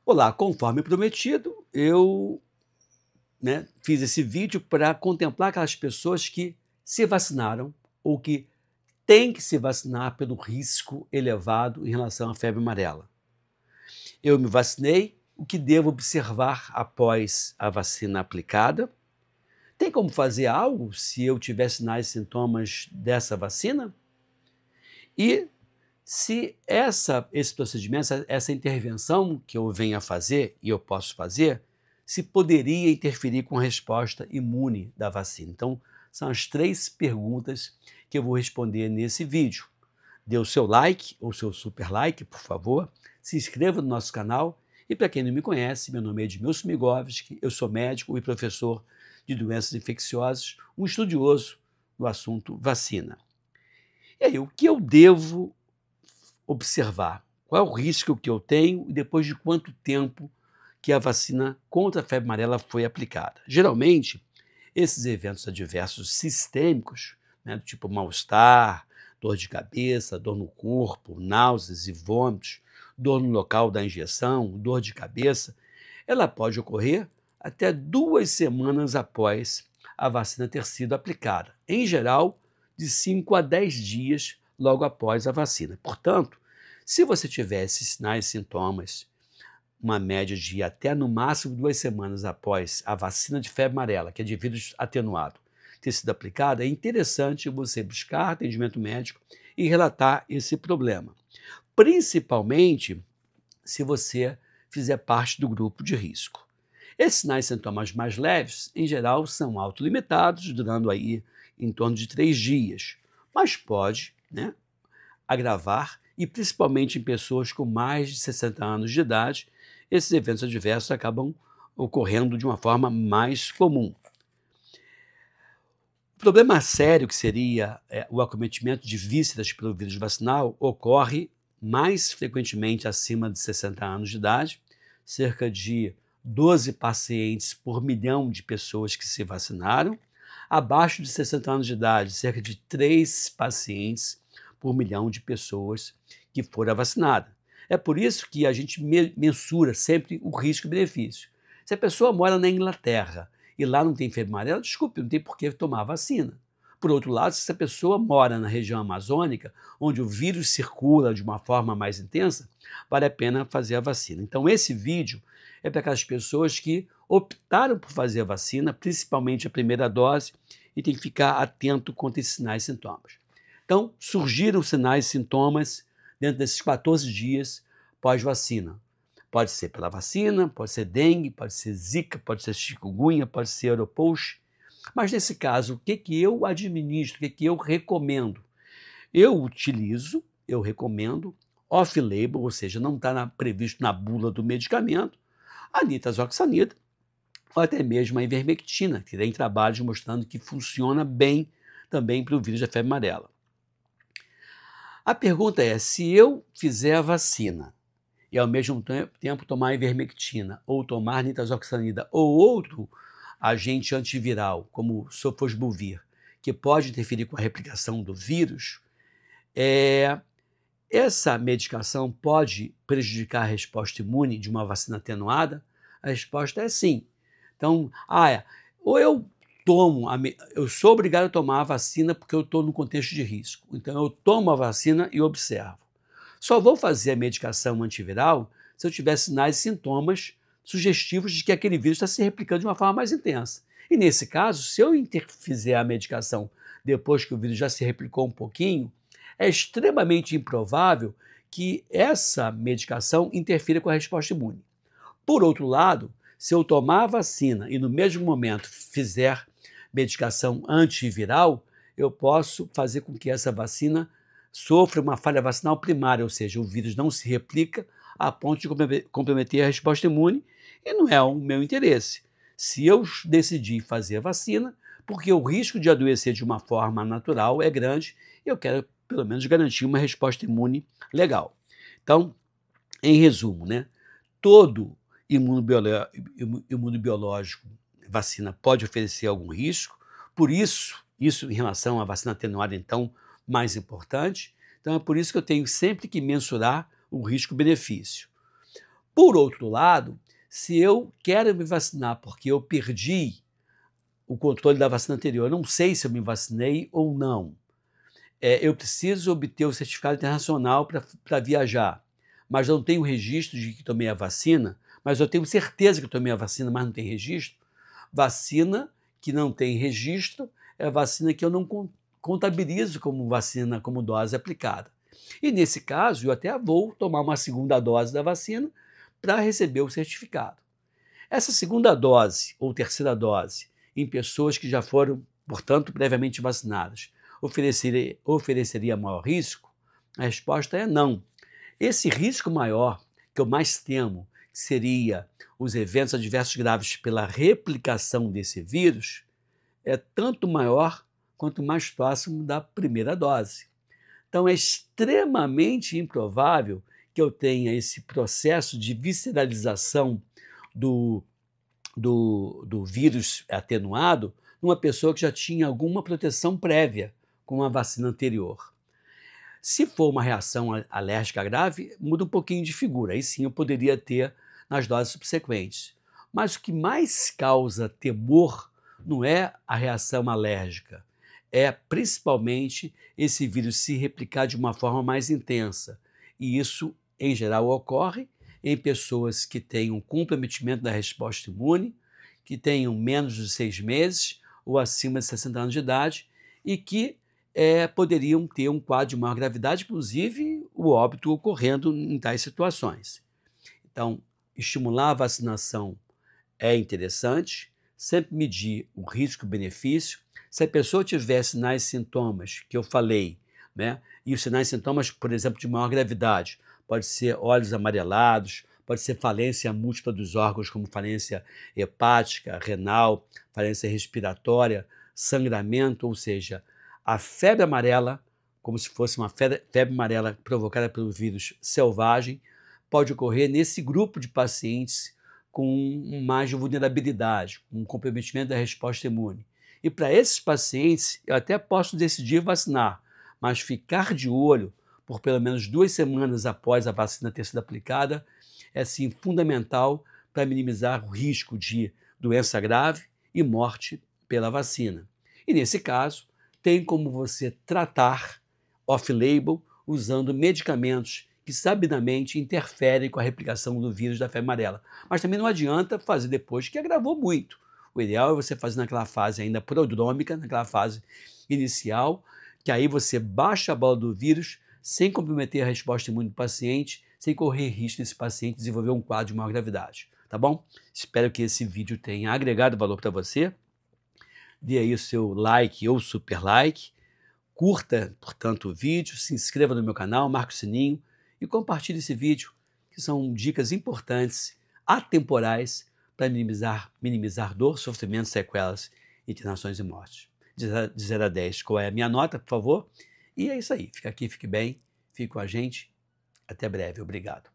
Olá, conforme prometido, eu, fiz esse vídeo para contemplar aquelas pessoas que se vacinaram ou que têm que se vacinar pelo risco elevado em relação à febre amarela. Eu me vacinei, o que devo observar após a vacina aplicada? Tem como fazer algo se eu tiver sinais e sintomas dessa vacina? E se esse procedimento, essa intervenção que eu venho a fazer e eu posso fazer, se poderia interferir com a resposta imune da vacina. Então, são as 3 perguntas que eu vou responder nesse vídeo. Dê o seu like ou seu super like, por favor. Se inscreva no nosso canal. E para quem não me conhece, meu nome é Edmilson Migovski, eu sou médico e professor de doenças infecciosas, um estudioso do assunto vacina. E aí, o que eu devo observar? Qual é o risco que eu tenho e depois de quanto tempo que a vacina contra a febre amarela foi aplicada? Geralmente, esses eventos adversos sistêmicos, do tipo mal-estar, dor de cabeça, dor no corpo, náuseas e vômitos, dor no local da injeção, dor de cabeça, ela pode ocorrer até 2 semanas após a vacina ter sido aplicada. Em geral, de 5 a 10 dias logo após a vacina. Portanto, se você tiver esses sinais e sintomas, uma média de até no máximo 2 semanas após a vacina de febre amarela, que é de vírus atenuado, ter sido aplicada, é interessante você buscar atendimento médico e relatar esse problema. Principalmente se você fizer parte do grupo de risco. Esses sinais e sintomas mais leves, em geral, são autolimitados, durando aí em torno de 3 dias, mas pode agravar e principalmente em pessoas com mais de 60 anos de idade, esses eventos adversos acabam ocorrendo de uma forma mais comum. O problema sério que seria o acometimento de vísceras pelo vírus vacinal ocorre mais frequentemente acima de 60 anos de idade, cerca de 12 pacientes por milhão de pessoas que se vacinaram, abaixo de 60 anos de idade, cerca de 3 pacientes por milhão de pessoas que foram vacinadas. É por isso que a gente mensura sempre o risco e benefício. Se a pessoa mora na Inglaterra e lá não tem febre amarela, desculpe, não tem por que tomar a vacina. Por outro lado, se essa pessoa mora na região amazônica, onde o vírus circula de uma forma mais intensa, vale a pena fazer a vacina. Então, esse vídeo é para aquelas pessoas que optaram por fazer a vacina, principalmente a primeira dose, e tem que ficar atento contra esses sinais e sintomas. Então, surgiram sinais e sintomas dentro desses 14 dias pós-vacina. Pode ser pela vacina, pode ser dengue, pode ser zika, pode ser chikungunya, pode ser oropouche. Mas nesse caso, o que eu administro, o que eu recomendo? Eu recomendo off-label, ou seja, não está previsto na bula do medicamento, a nitazoxanida, ou até mesmo a ivermectina, que tem trabalhos mostrando que funciona bem também para o vírus da febre amarela. A pergunta é, se eu fizer a vacina e ao mesmo tempo tomar ivermectina ou tomar nitazoxanida ou outro agente antiviral, como sofosbuvir, que pode interferir com a replicação do vírus, essa medicação pode prejudicar a resposta imune de uma vacina atenuada? A resposta é sim. Então, ou eu sou obrigado a tomar a vacina porque eu estou no contexto de risco. Então, eu tomo a vacina e observo. Só vou fazer a medicação antiviral se eu tiver sinais e sintomas sugestivos de que aquele vírus está se replicando de uma forma mais intensa. E nesse caso, se eu fizer a medicação depois que o vírus já se replicou um pouquinho, é extremamente improvável que essa medicação interfira com a resposta imune. Por outro lado, se eu tomar a vacina e no mesmo momento fizer medicação antiviral, eu posso fazer com que essa vacina sofra uma falha vacinal primária, ou seja, o vírus não se replica a ponto de comprometer a resposta imune e não é o meu interesse. Se eu decidir fazer a vacina, porque o risco de adoecer de uma forma natural é grande, eu quero pelo menos garantir uma resposta imune legal. Então, em resumo, todo imunobiológico, vacina pode oferecer algum risco, por isso em relação à vacina atenuada, então, mais importante. Então, é por isso que eu tenho sempre que mensurar o risco-benefício. Por outro lado, se eu quero me vacinar porque eu perdi o controle da vacina anterior, eu não sei se eu me vacinei ou não, eu preciso obter o certificado internacional para viajar, mas não tenho registro de que tomei a vacina, mas eu tenho certeza que eu tomei a vacina, mas não tem registro. Vacina que não tem registro é a vacina que eu não contabilizo como vacina, como dose aplicada. E nesse caso, eu até vou tomar uma segunda dose da vacina para receber o certificado. Essa segunda dose ou terceira dose em pessoas que já foram, portanto, previamente vacinadas, ofereceria maior risco? A resposta é não. Esse risco maior, que eu mais temo, que seria os eventos adversos graves pela replicação desse vírus, é tanto maior quanto mais próximo da primeira dose. Então é extremamente improvável que eu tenha esse processo de visceralização do vírus atenuado numa pessoa que já tinha alguma proteção prévia com a vacina anterior. Se for uma reação alérgica grave, muda um pouquinho de figura, aí sim eu poderia ter nas doses subsequentes. Mas o que mais causa temor não é a reação alérgica, é principalmente esse vírus se replicar de uma forma mais intensa. E isso, em geral, ocorre em pessoas que têm um comprometimento da resposta imune, que tenham menos de 6 meses ou acima de 60 anos de idade e que poderiam ter um quadro de maior gravidade, inclusive o óbito ocorrendo em tais situações. Então, estimular a vacinação é interessante, sempre medir o risco-benefício. Se a pessoa tiver sinais e sintomas que eu falei, né, e os sinais e sintomas, por exemplo, de maior gravidade, pode ser olhos amarelados, pode ser falência múltipla dos órgãos, como falência hepática, renal, falência respiratória, sangramento, ou seja, a febre amarela, como se fosse uma febre amarela provocada pelo vírus selvagem, pode ocorrer nesse grupo de pacientes com mais vulnerabilidade, com um comprometimento da resposta imune. E para esses pacientes, eu até posso decidir vacinar, mas ficar de olho por pelo menos 2 semanas após a vacina ter sido aplicada é, sim, fundamental para minimizar o risco de doença grave e morte pela vacina. E nesse caso, tem como você tratar off-label usando medicamentos que sabidamente interferem com a replicação do vírus da febre amarela. Mas também não adianta fazer depois, que agravou muito. O ideal é você fazer naquela fase ainda prodrômica, naquela fase inicial, que aí você baixa a bola do vírus sem comprometer a resposta imune do paciente, sem correr risco desse paciente desenvolver um quadro de maior gravidade. Tá bom? Espero que esse vídeo tenha agregado valor para você. Dê aí o seu like ou super like. Curta, portanto, o vídeo, se inscreva no meu canal, marque o sininho e compartilhe esse vídeo, que são dicas importantes, atemporais, para minimizar dor, sofrimento, sequelas, internações e mortes. De 0 a 10, qual é a minha nota, por favor? E é isso aí. Fica aqui, fique bem, fique com a gente. Até breve. Obrigado.